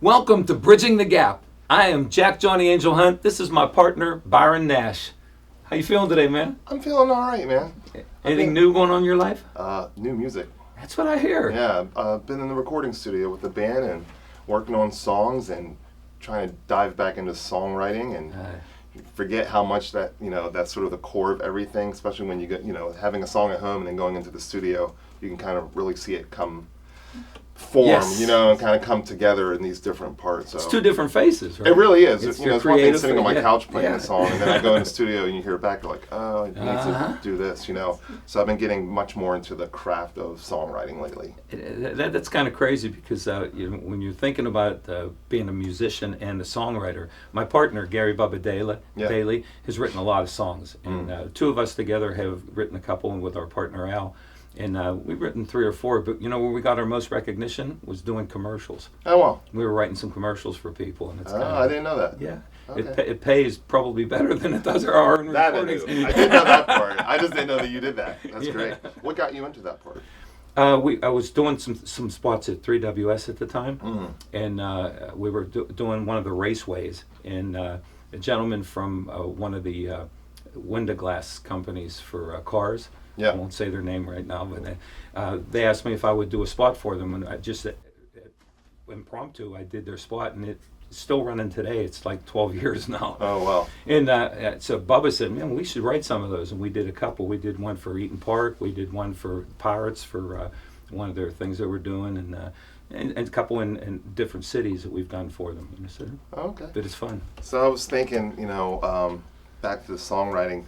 Welcome to Bridging the Gap. I am Jack Johnny Angel Hunt. This is my partner, Byron Nash. How you feeling today, man? I'm feeling all right, man. Anything new going on in your life? New music. That's what I hear. Yeah, I've been in the recording studio with the band and working on songs and trying to dive back into songwriting and forget how much that, that's sort of the core of everything, especially when you get, having a song at home and then going into the studio, you can kind of really see it form, Yes. and kind of come together in these different parts. So. It's two different faces, right? It really is. It's It's one thing sitting on my yeah. couch playing Yeah. a song, and then I go in the studio and you hear it back, you're like, oh, I need to do this, So I've been getting much more into the craft of songwriting lately. That's kind of crazy because when you're thinking about being a musician and a songwriter, my partner, Gary Bubba Daly, has written a lot of songs. And two of us together have written a couple, and with our partner Al. And we've written 3 or 4, but where we got our most recognition was doing commercials. Oh, well. We were writing some commercials for people, and it's kind I didn't know that. Yeah, Okay. it pays probably better than it does our own That I recordings. knew. I did know that part. I just didn't know that you did that. That's great. What got you into that part? I was doing some spots at 3WS at the time, and we were doing one of the raceways, and a gentleman from one of the window glass companies for cars. Yeah. I won't say their name right now, but they asked me if I would do a spot for them, and I just impromptu I did their spot, and it's still running today. It's like 12 years now. Oh, wow. And so Bubba said, man, we should write some of those, and we did a couple. We did one for Eaton Park, we did one for Pirates for one of their things they were doing, and a couple in different cities that we've done for them. So, Okay. but it's fun. So I was thinking, back to the songwriting.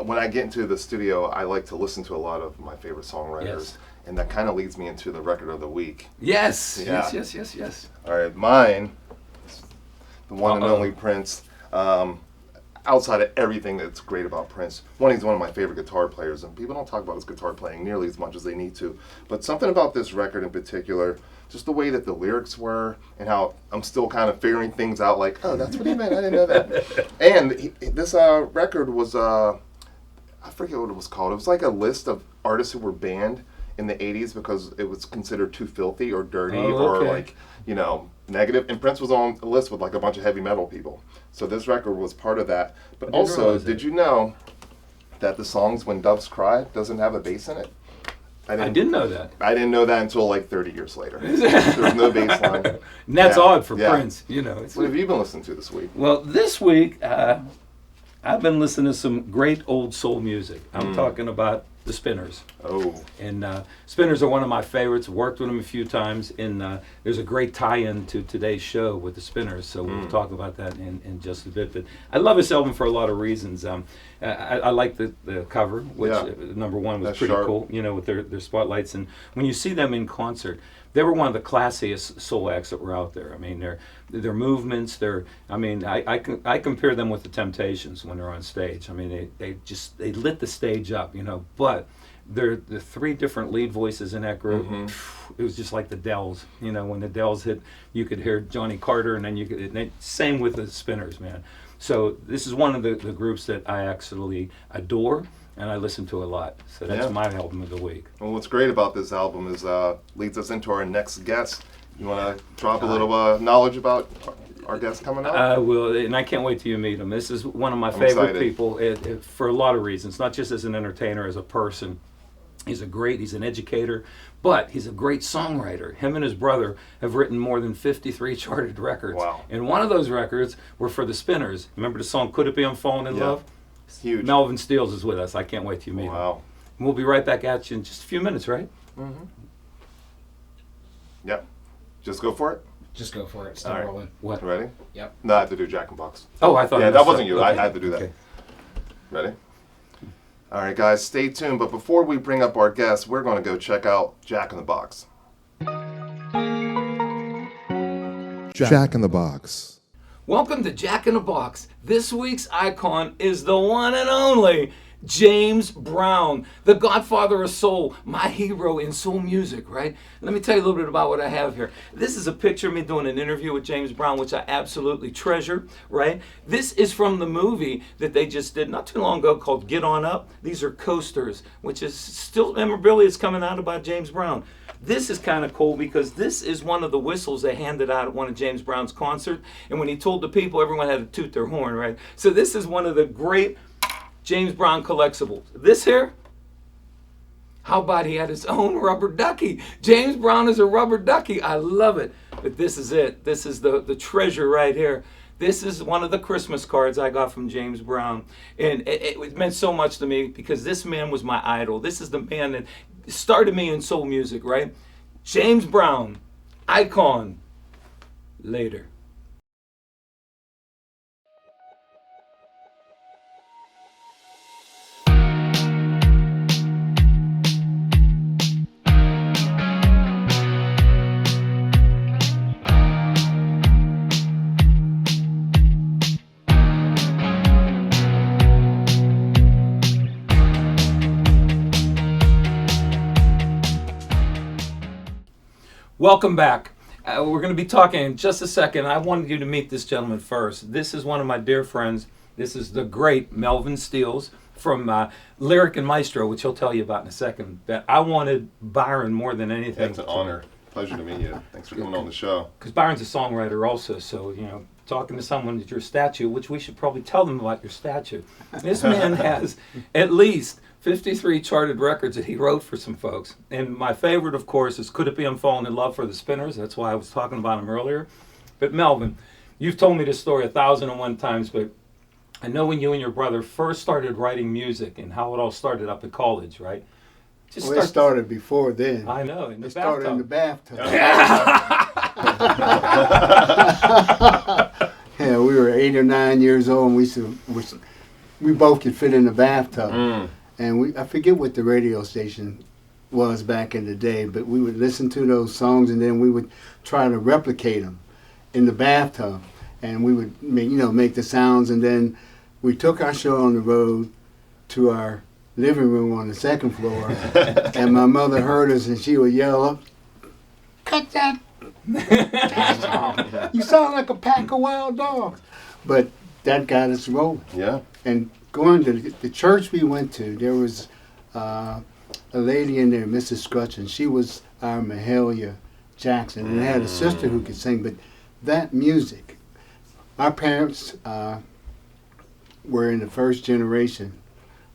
When I get into the studio, I like to listen to a lot of my favorite songwriters, Yes. and that kind of leads me into the record of the week. Yes, Yeah. yes. All right, mine, the one and Uh-oh. only Prince. Outside of everything that's great about Prince, he's one of my favorite guitar players, and people don't talk about his guitar playing nearly as much as they need to. But something about this record in particular, just the way that the lyrics were, and how I'm still kind of figuring things out, like, oh, that's what he meant, I didn't know that. And this record was, I forget what it was called. It was like a list of artists who were banned in the 80s because it was considered too filthy or dirty or like, negative. And Prince was on a list with like a bunch of heavy metal people. So this record was part of that. But also, did you know that the songs When Doves Cry doesn't have a bass in it? I didn't know that. I didn't know that until like 30 years later. There's no bass line. And that's odd for Yeah. Prince, What have you been listening to this week? Well, this week, I've been listening to some great old soul music. I'm talking about the Spinners. Oh. And Spinners are one of my favorites. Worked with them a few times. And there's a great tie-in to today's show with the Spinners. So we'll talk about that in just a bit. But I love this album for a lot of reasons. I like the cover, which number one was That's pretty sharp. cool, with their spotlights. And when you see them in concert, they were one of the classiest soul acts that were out there. I mean, their movements, I compare them with the Temptations when they're on stage. I mean, they lit the stage up, but the 3 different lead voices in that group, it was just like the Dells. When the Dells hit, you could hear Johnny Carter, and then same with the Spinners, man. So this is one of the groups that I actually adore, and I listen to a lot. So that's my album of the week. Well, what's great about this album is leads us into our next guest. You want to drop a little knowledge about our guest coming up? I will, and I can't wait till you meet him. This is one of my I'm favorite excited. people for a lot of reasons, not just as an entertainer, as a person. He's an educator, but he's a great songwriter. Him and his brother have written more than 53 charted records. Wow. And one of those records were for the Spinners. Remember the song Could It Be I'm Falling in Love? It's huge. Melvin Steals is with us. I can't wait till you meet him. Wow. And we'll be right back at you in just a few minutes, right? Yep. Just go for it. Just go for it. Still All right. rolling. What? Ready? Yep. No, I have to do Jack in the Box. Oh, I thought Yeah, it that was wasn't you. I okay. had to do that. Okay. Ready? All right, guys, stay tuned. But before we bring up our guest, we're going to go check out Jack in the Box. Jack in the Box. Welcome to Jack in the Box. This week's icon is the one and only James Brown, the godfather of soul, my hero in soul music, right? Let me tell you a little bit about what I have here. This is a picture of me doing an interview with James Brown, which I absolutely treasure, right? This is from the movie that they just did not too long ago called Get On Up. These are coasters, which is still memorabilia is coming out about James Brown. This is kind of cool because this is one of the whistles they handed out at one of James Brown's concerts. And when he told the people, everyone had to toot their horn, right? So this is one of the great James Brown collectibles. This here, how about he had his own rubber ducky? James Brown is a rubber ducky. I love it. But this is it. This is the treasure right here. This is one of the Christmas cards I got from James Brown. And it meant so much to me because this man was my idol. This is the man that started me in soul music, right? James Brown, icon. Later. Welcome back. We're going to be talking in just a second. I wanted you to meet this gentleman first. This is one of my dear friends. This is the great Melvin Steals from Lyric and Mystro, which he'll tell you about in a second. But I wanted Byron more than anything. It's an honor. Pleasure to meet you. Thanks for coming on the show. Because Byron's a songwriter also, so, you know, talking to someone at your statue, which we should probably tell them about your statue. This man has at least 53 charted records that he wrote for some folks. And my favorite, of course, is Could It Be I'm Falling in Love for the Spinners. That's why I was talking about him earlier. But Melvin, you've told me this story 1,001 times, but I know when you and your brother first started writing music and how it all started up at college, right? It started before then. I know, in the It started in the bathtub. Yeah, we were 8 or 9 years old, and we both could fit in the bathtub. And I forget what the radio station was back in the day, but we would listen to those songs, and then we would try to replicate them in the bathtub, and we would make the sounds, and then we took our show on the road to our living room on the second floor, and my mother heard us, and she would yell up, "Cut that! You sound like a pack of wild dogs." But that got us rolling. Yeah. And going to the church we went to, there was a lady in there, Mrs. Scrutch, and she was our Mahalia Jackson, and had a sister who could sing. But that music, our parents were in the first generation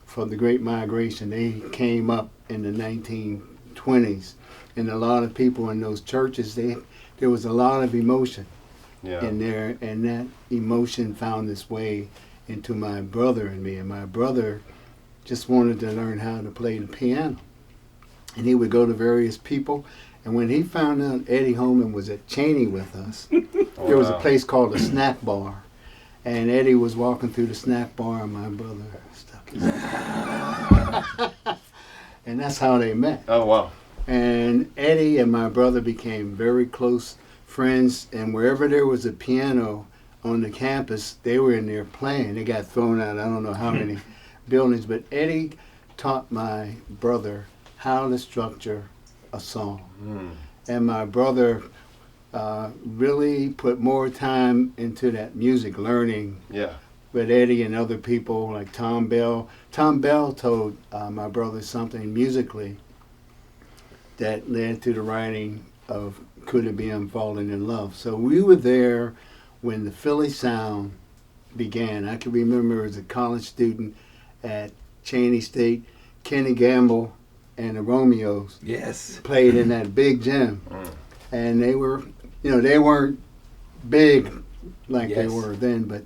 for the Great Migration. They came up in the 1920s, and a lot of people in those churches, there was a lot of emotion in there, and that emotion found its way into my brother and me. And my brother just wanted to learn how to play the piano, and he would go to various people. And when he found out Eddie Holman was at Cheney with us, there was a place called the Snack Bar, and Eddie was walking through the snack bar, and my brother stuck his and that's how they met. Oh, wow. And Eddie and my brother became very close friends, and wherever there was a piano on the campus, they were in there playing. They got thrown out, I don't know how many buildings, but Eddie taught my brother how to structure a song. And my brother really put more time into that music learning with Eddie and other people like Tom Bell. Tom Bell told my brother something musically that led to the writing of Could It Be I'm Falling in Love. So we were there when the Philly Sound began. I can remember as a college student at Cheney State, Kenny Gamble and the Romeos played in that big gym. And they were, they weren't big like they were then, but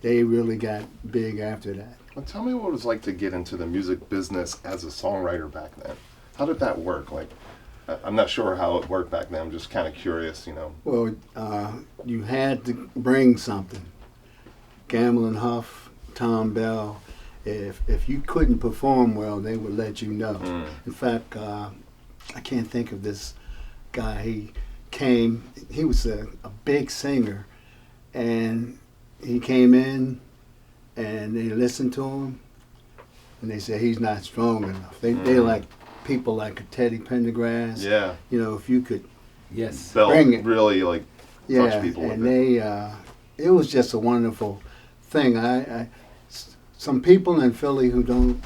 they really got big after that. Well, tell me what it was like to get into the music business as a songwriter back then. How did that work? Like, I'm not sure how it worked back then. I'm just kind of curious, Well, you had to bring something. Gamble and Huff, Tom Bell. If you couldn't perform well, they would let you know. In fact, I can't think of this guy. He came. He was a big singer, and he came in, and they listened to him, and they said he's not strong enough. They like people like a Teddy Pendergrass. Yeah. You know, if you could Yes. Belt bring it. really like Yeah, touch people with and it. it was just a wonderful thing. Some people in Philly who don't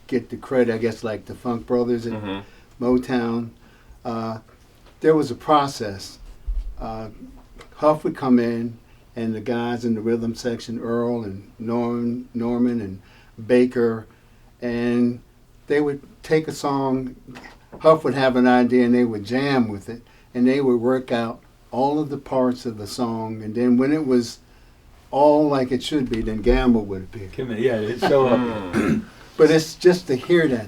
get the credit, I guess, like the Funk Brothers at Motown, there was a process. Huff would come in, and the guys in the rhythm section, Earl and Norman and Baker, and they would take a song. Huff would have an idea, and they would jam with it, and they would work out all of the parts of the song, and then when it was all like it should be, then Gamble would appear. Yeah, it show up. But it's just to hear that,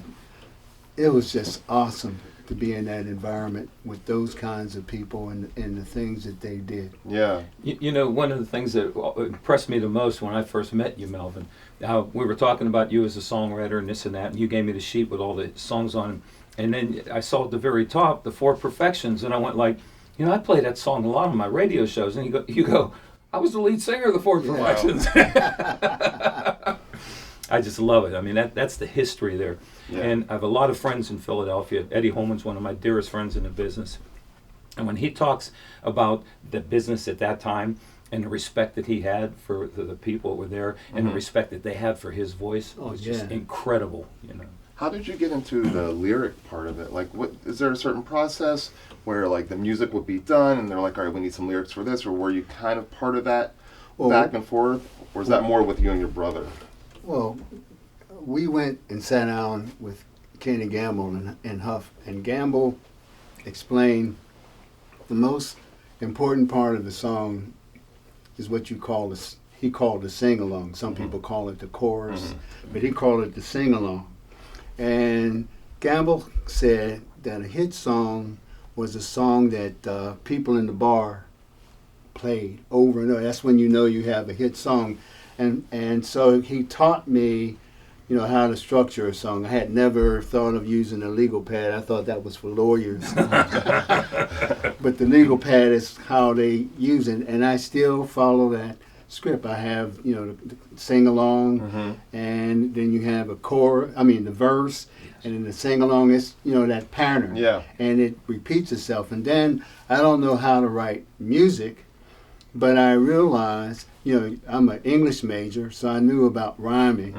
it was just awesome to be in that environment with those kinds of people and the things that they did. Yeah. You know, one of the things that impressed me the most when I first met you, Melvin, how we were talking about you as a songwriter and this and that, and you gave me the sheet with all the songs on it. And then I saw at the very top, the Four Perfections, and I went like, you know, I play that song a lot on my radio shows. And you go, I was the lead singer of the Four Perfections. I just love it. I mean, that's the history there. Yeah. And I have a lot of friends in Philadelphia. Eddie Holman's one of my dearest friends in the business. And when he talks about the business at that time and the respect that he had for the people that were there and the respect that they had for his voice, it was just incredible, you know. How did you get into the lyric part of it? Like, what is there a certain process where like the music would be done and they're like, all right, we need some lyrics for this, or were you kind of part of that back and forth, or is that more with you and your brother? Well, we went and sat down with Kenny Gamble and Huff, and Gamble explained the most important part of the song is what you call he called the sing-along. Some people call it the chorus, but he called it the sing-along. And Gamble said that a hit song was a song that people in the bar played over and over. That's when you know you have a hit song. And so he taught me, you know, how to structure a song. I had never thought of using a legal pad. I thought that was for lawyers. But the legal pad is how they use it, and I still follow that script. I have, you know, the sing along, and then you have the verse, and then the sing along is, you know, that pattern. Yeah. And it repeats itself. And then I don't know how to write music, but I realized, you know, I'm an English major, so I knew about rhyming.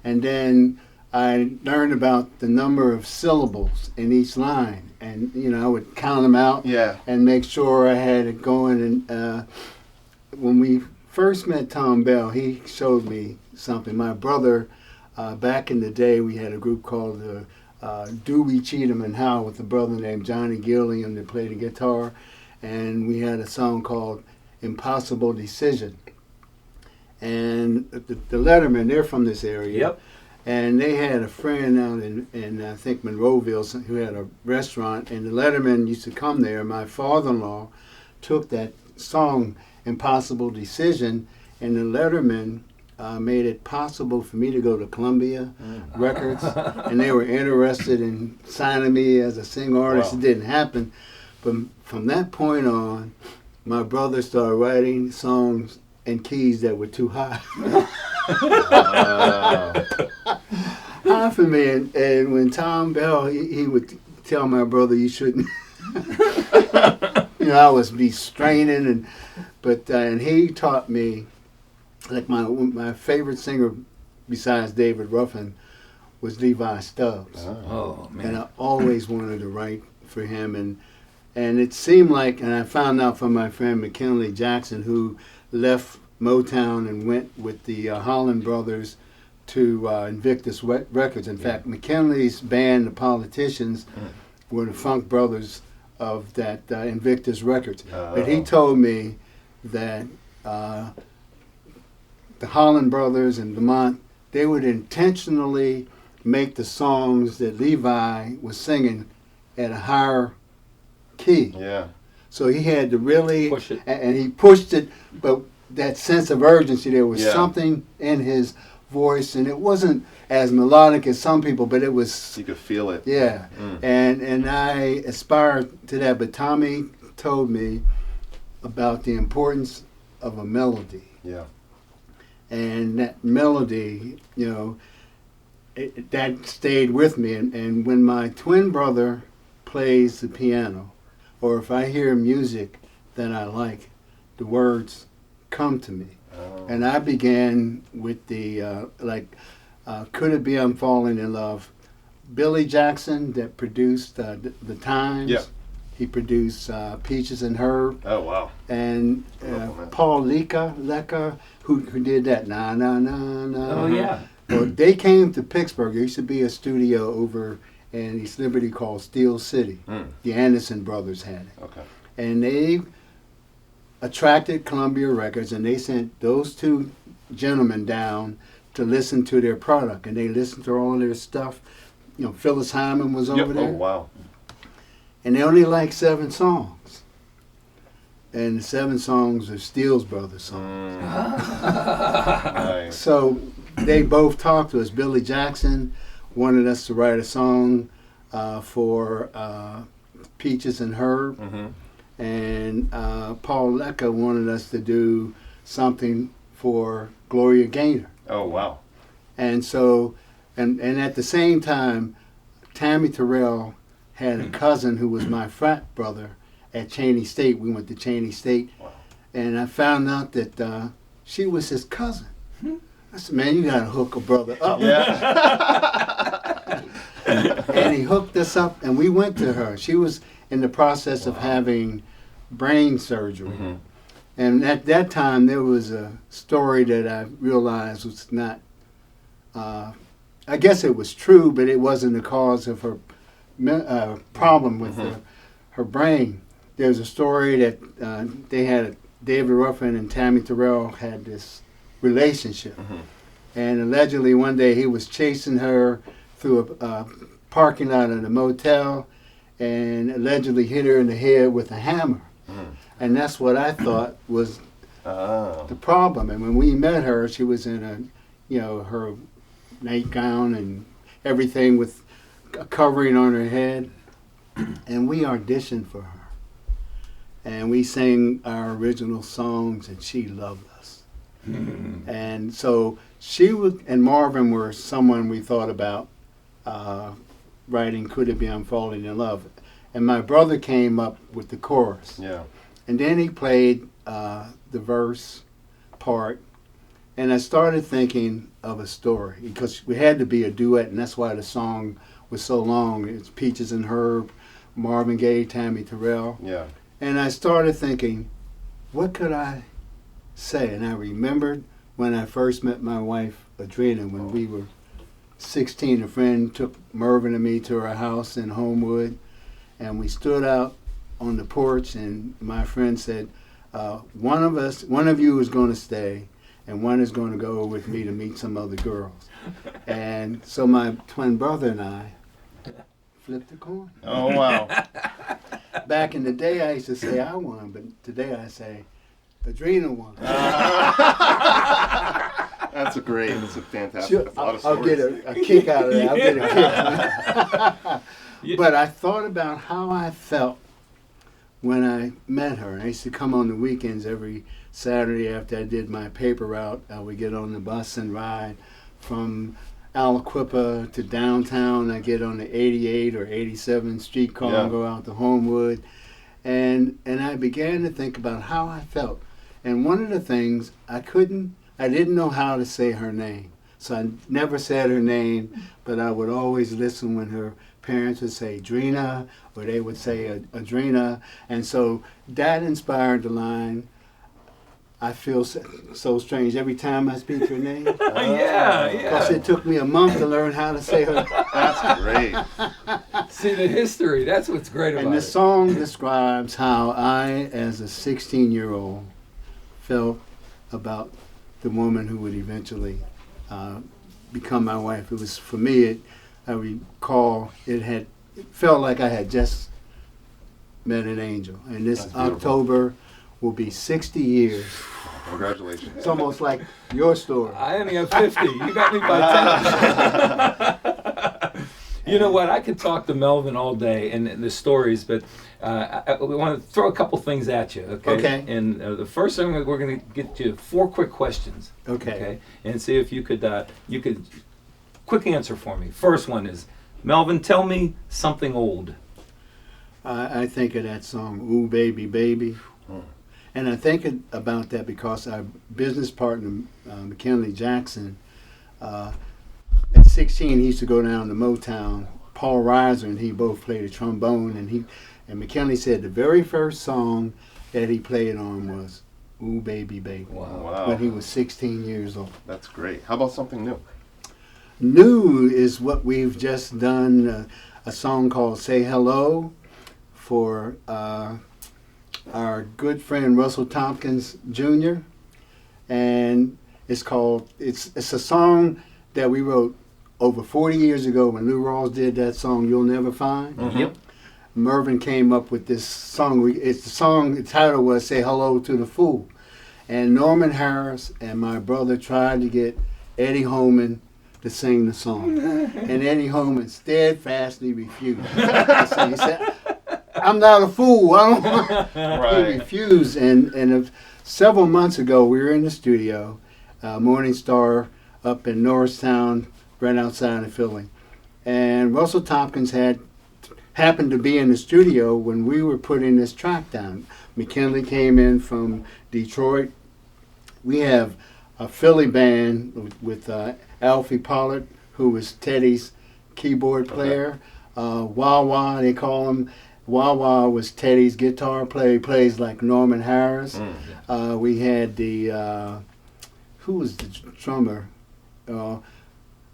And then I learned about the number of syllables in each line. And, you know, I would count them out and make sure I had it going. And when we first met Tom Bell, he showed me something. My brother, back in the day, we had a group called Dewey, Cheatham, and Howe with a brother named Johnny Gilliam that played the guitar. And we had a song called Impossible Decision. And the Lettermen, they're from this area. Yep. And they had a friend out in I think Monroeville who had a restaurant, and the Lettermen used to come there. My father-in-law took that song, Impossible Decision, and the Lettermen made it possible for me to go to Columbia Records, and they were interested in signing me as a singer artist. Wow. It didn't happen. But from that point on, my brother started writing songs in keys that were too high. High for me. And when Tom Bell, he would tell my brother, you shouldn't. You know, I was be straining, and he taught me, like my favorite singer besides David Ruffin was Levi Stubbs. Oh, man. And I always wanted to write for him, and it seemed like, and I found out from my friend McKinley Jackson, who left Motown and went with the Holland Brothers to Invictus Records. In fact, McKinley's band, the Politicians, were the Funk Brothers of that Invictus Records. But he told me that the Holland Brothers and Lamont, they would intentionally make the songs that Levi was singing at a higher key. Yeah. So he had to really Push it. and he pushed it, but that sense of urgency, there was Yeah. something in his voice, and it wasn't as melodic as some people, but it was, You could feel it. yeah. And I aspired to that, but Tommy told me about the importance of a melody. Yeah. And that melody, you know, that stayed with me. And when my twin brother plays the piano, or if I hear music that I like, the words come to me. Oh. And I began with the, Could It Be I'm Falling in Love? Billy Jackson, that produced the Times. Yeah. He produced Peaches and Herb. Oh, wow. And Paul Lecca, who did that. Na, na, na, na. Oh, yeah. Well, they came to Pittsburgh. There used to be a studio over in East Liberty called Steel City. The Anderson brothers had it. Okay. And they attracted Columbia Records, and they sent those two gentlemen down to listen to their product. And they listened to all of their stuff. You know, Phyllis Hyman was over there. Oh, wow. And they only liked 7 songs. And the 7 songs are Steals Brothers songs. Nice. So they both talked to us. Billy Jackson wanted us to write a song for Peaches and Herb. And Paul Lecca wanted us to do something for Gloria Gaynor. Oh, wow. And so, and at the same time, Tammy Terrell had a cousin who was my frat brother at Cheney State. We went to Cheney State. Wow. And I found out that she was his cousin. I said, man, you got to hook a brother up. Yeah. And he hooked us up, and we went to her. She was in the process of having brain surgery. And at that time, there was a story that I realized was not, I guess it was true, but it wasn't the cause of her problem with her brain. There's a story that they had, David Ruffin and Tammy Terrell had this relationship. And allegedly one day he was chasing her through a parking lot at a motel and allegedly hit her in the head with a hammer. And that's what I thought was the problem. And when we met her, she was in her nightgown and everything with a covering on her head. And we auditioned for her. And we sang our original songs, and she loved us. And so she and Marvin were someone we thought about writing Could It Be I'm Falling in Love. And my brother came up with the chorus. Yeah. And then he played the verse part. And I started thinking of a story, because we had to be a duet, and that's why the song was so long. It's Peaches and Herb, Marvin Gaye, Tammy Terrell. Yeah. And I started thinking, what could I say? And I remembered when I first met my wife, Adrena, when we were 16. A friend took Mervin and me to her house in Homewood, and we stood out on the porch, and my friend said, one of you is going to stay, and one is going to go with me to meet some other girls. And so my twin brother and I flipped the coin. Oh, wow. Back in the day, I used to say I won, but today I say Adrena won. That's a fantastic. Sure, That's a lot of I'll get stories. a kick out of that. I'll get a kick. But I thought about how I felt when I met her. I used to come on the weekends every Saturday after I did my paper route. I would get on the bus and ride from Aliquippa to downtown. I get on the 88 or 87 streetcar and go out to Homewood. And I began to think about how I felt. And one of the things, I didn't know how to say her name. So I never said her name, but I would always listen when her parents would say Drina, or they would say Adrena. And so that inspired the line, I feel so strange every time I speak her name. Because it took me a month to learn how to say her. That's great. See the history. That's what's great about it. And the song describes how I, as a 16-year-old, felt about the woman who would eventually become my wife. It was, for me, I recall, it felt like I had just met an angel. And this October will be 60 years. Congratulations. It's almost like your story. I only have 50. You got me by 10. You know what? I could talk to Melvin all day and the stories, but I want to throw a couple things at you. Okay. And the first thing, we're going to get you 4 quick questions. Okay. And see if you could quick answer for me. First one is, Melvin, tell me something old. I think of that song, Ooh Baby Baby. And I think about that because our business partner, McKinley Jackson, at 16 he used to go down to Motown. Paul Reiser and he both played the trombone, and McKinley said the very first song that he played on was Ooh Baby Baby. Wow. When he was 16 years old. That's great. How about something new? New is what we've just done, a song called Say Hello for our good friend Russell Tompkins Jr. And it's a song that we wrote over 40 years ago when Lou Rawls did that song You'll Never Find. Yep. Mervin came up with this song. The title was Say Hello to the Fool. And Norman Harris and my brother tried to get Eddie Holman to sing the song. And Eddie Holman steadfastly refused. He said, I'm not a fool. I don't want. Right. He refused. And several months ago, we were in the studio, Morning Star up in Norristown, right outside of Philly. And Russell Tompkins happened to be in the studio when we were putting this track down. McKinley came in from Detroit. We have a Philly band with Alfie Pollard, who was Teddy's keyboard player. Wawa, they call him. Wawa was Teddy's guitar player. He plays like Norman Harris. We had who was the drummer?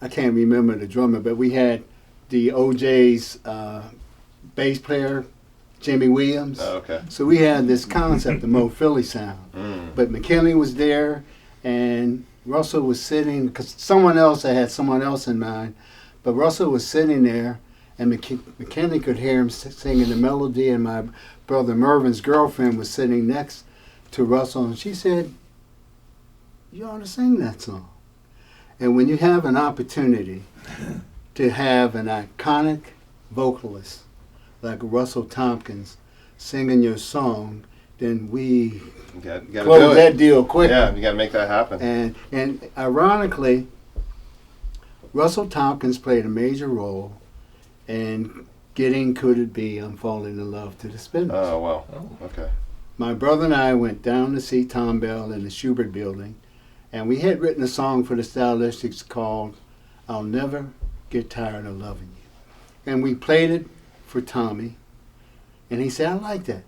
I can't remember the drummer, but we had the OJ's bass player, Jimmy Williams. Oh, okay. So we had this concept of Mo Philly sound. But McKinley was there, and Russell was sitting, because I had someone else in mind, but Russell was sitting there, and McKinley could hear him singing the melody, and my brother Mervin's girlfriend was sitting next to Russell, and she said, you ought to sing that song. And when you have an opportunity to have an iconic vocalist like Russell Tompkins singing your song, then we You gotta do close it. that deal quick. Yeah, you got to make that happen. And ironically, Russell Tompkins played a major role in getting Could It Be I'm Falling in Love to the Spinners. Oh, wow. Oh. Okay. My brother and I went down to see Tom Bell in the Schubert Building, and we had written a song for the Stylistics called I'll Never Get Tired of Loving You. And we played it for Tommy, and he said, I like that.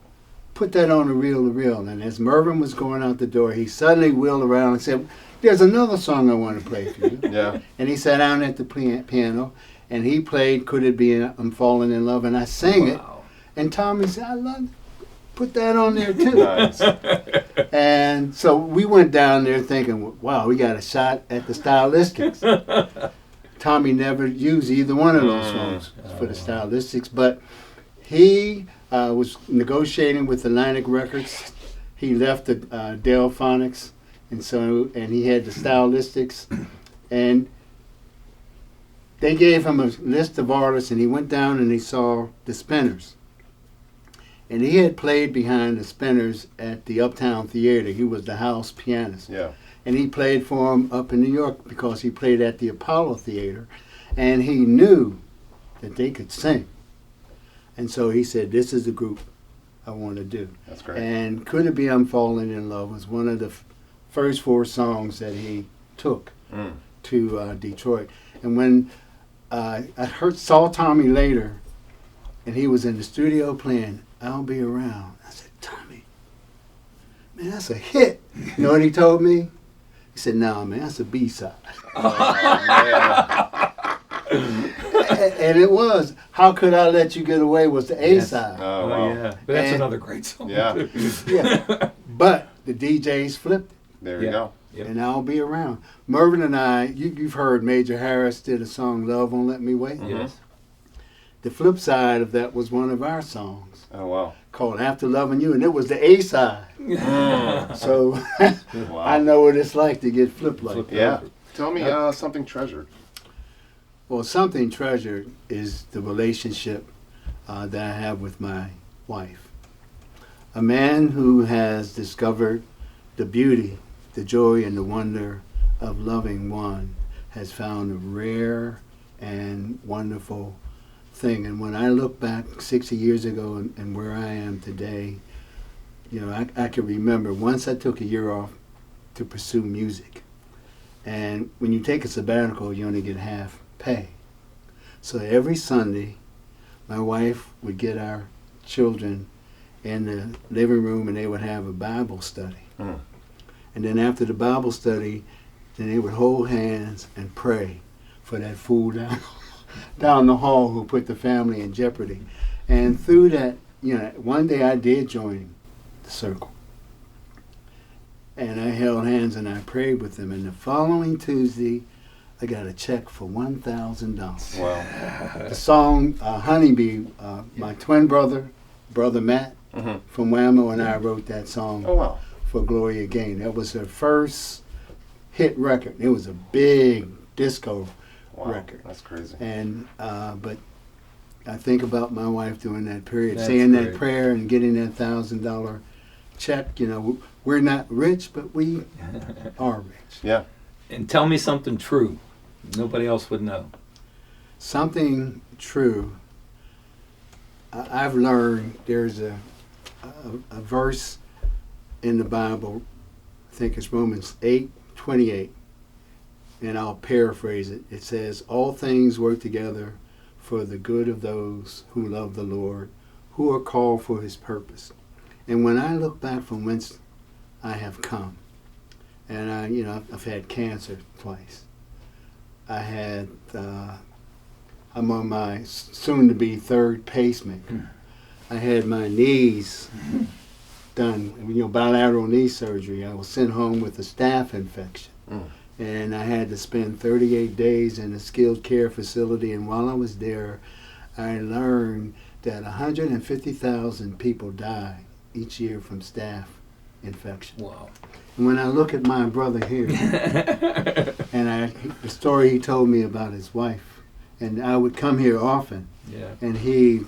Put that on a reel. And as Mervin was going out the door, he suddenly wheeled around and said, there's another song I want to play for you. Yeah. And he sat down at the piano, and he played Could It Be I'm Falling in Love, and I sang it. Wow. And Tommy said, I love it. Put that on there too. Nice. And so we went down there thinking, wow, we got a shot at the Stylistics. Tommy never used either one of those songs for the Stylistics, but he was negotiating with Atlantic Records. He left the Delphonics, and he had the Stylistics, and they gave him a list of artists, and he went down and he saw the Spinners. And he had played behind the Spinners at the Uptown Theater. He was the house pianist. Yeah. And he played for them up in New York because he played at the Apollo Theater. And he knew that they could sing. And so he said, this is the group I want to do. That's great. And Could It Be I'm Falling in Love was one of the first 4 songs that he took to Detroit. And when I saw Tommy later, and he was in the studio playing I'll Be Around, I said, Tommy, man, that's a hit. You know what he told me? He said, no, man, that's a B-side. And it was. How Could I Let You Get Away was the A-side. Oh, Oh, wow. yeah. But that's And- another great song. Yeah. too. Yeah. But the DJs flipped it, There you Yeah. go. Yep. and I'll Be Around. Mervin and I, you've heard Major Harris did a song, Love Won't Let Me Wait. Yes. The flip side of that was one of our songs Oh, wow. called After Loving You, and it was the A-side. So Wow. I know what it's like to get flipped like that. Yeah. Tell me something treasured. Well, something treasured is the relationship that I have with my wife. A man who has discovered the beauty, the joy, and the wonder of loving one has found a rare and wonderful thing. And when I look back 60 years ago and where I am today, you know, I can remember once I took a year off to pursue music. And when you take a sabbatical, you only get half pay. So every Sunday, my wife would get our children in the living room and they would have a Bible study. And then after the Bible study, then they would hold hands and pray for that fool down the hall who put the family in jeopardy. And through that, you know, one day I did join the circle. And I held hands and I prayed with them. And the following Tuesday, I got a check for $1,000. Wow. The song Honeybee, my twin brother Matt from Whammo and I wrote that song Oh, wow. for Gloria Gaynor. That was her first hit record. It was a big disco Wow. record. That's crazy. And but I think about my wife during that period, That's saying that great. prayer and getting that $1,000 check. You know, we're not rich, but we are rich. Yeah. And tell me something true. Nobody else would know. Something true. I've learned there's a verse in the Bible, I think it's Romans 8:28, and I'll paraphrase it. It says, all things work together for the good of those who love the Lord, who are called for his purpose. And when I look back from whence I have come, and I've had cancer twice. I'm on my soon-to-be third pacemaker. I had my knees done, bilateral knee surgery. I was sent home with a staph infection. And I had to spend 38 days in a skilled care facility. And while I was there, I learned that 150,000 people die each year from staph infection. Wow. And when I look at my brother here, and the story he told me about his wife, and I would come here often, Yeah. and he,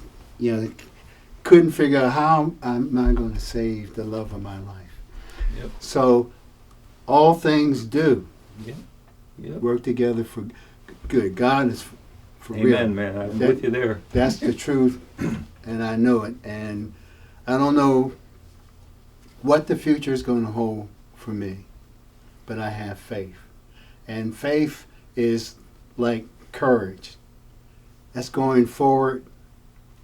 couldn't figure out how am I going to save the love of my life. Yep. So all things do Yep. Yep. work together for good. God is for real. Amen, man. I'm with you there. That's the truth, and I know it. And I don't know what the future is going to hold for me, but I have faith. And faith is like courage. That's going forward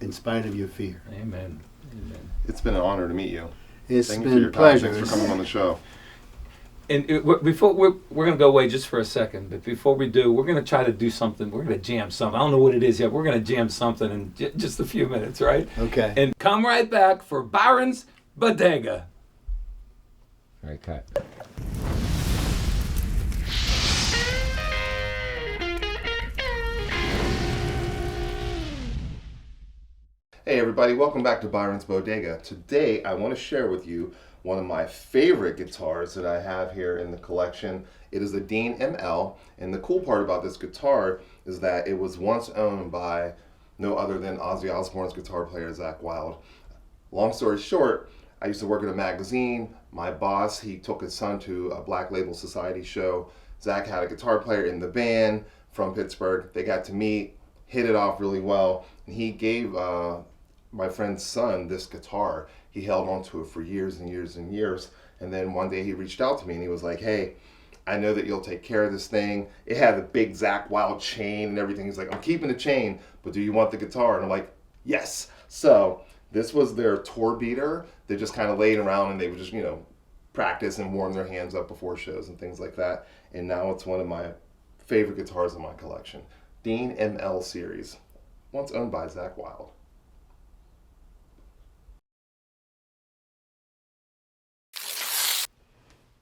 in spite of your fear. Amen. Amen. It's been an honor to meet you. It's Thank you been for your a pleasure. time. Thanks for coming on the show. And before we're going to go away just for a second, but before we do, we're going to try to do something. We're going to jam something. I don't know what it is yet. We're going to jam something in just a few minutes, right? Okay. And come right back for Byrons Bodega. All right, cut. Hey everybody, welcome back to Byron's Bodega. Today I want to share with you one of my favorite guitars that I have here in the collection. It is a Dean ML, and the cool part about this guitar is that it was once owned by no other than Ozzy Osbourne's guitar player, Zakk Wylde. Long story short, I used to work at a magazine. My boss, he took his son to a Black Label Society show. Zakk had a guitar player in the band from Pittsburgh. They got to meet, hit it off really well, and he gave my friend's son this guitar. He held on to it for years and years and years, and then one day he reached out to me and he was like, hey, I know that you'll take care of this thing. It had a big Zakk Wylde chain and everything. He's like, I'm keeping the chain, but do you want the guitar? And I'm like, yes. So this was their tour beater. They just kind of laid around and they would just, practice and warm their hands up before shows and things like that. And now it's one of my favorite guitars in my collection. Dean ML series, once owned by Zakk Wylde.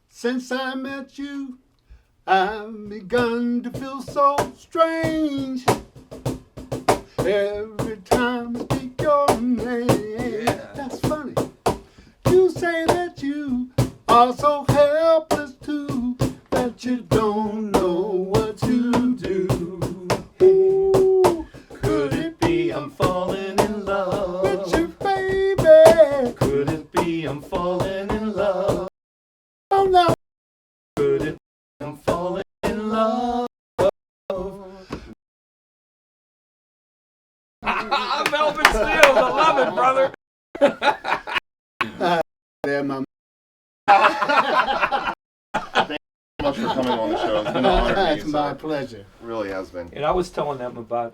Since I met you, I've begun to feel so strange. Every time I speak your name, that's funny. You say that you are so helpless too, that you don't know what to do. Ooh, could it be I'm falling in love with you, baby? Could it be I'm falling in love? Oh no. Could it be I'm falling in love? There, my Much for coming on the show. It's been an honor. it's my pleasure. Really has been. And I was telling them about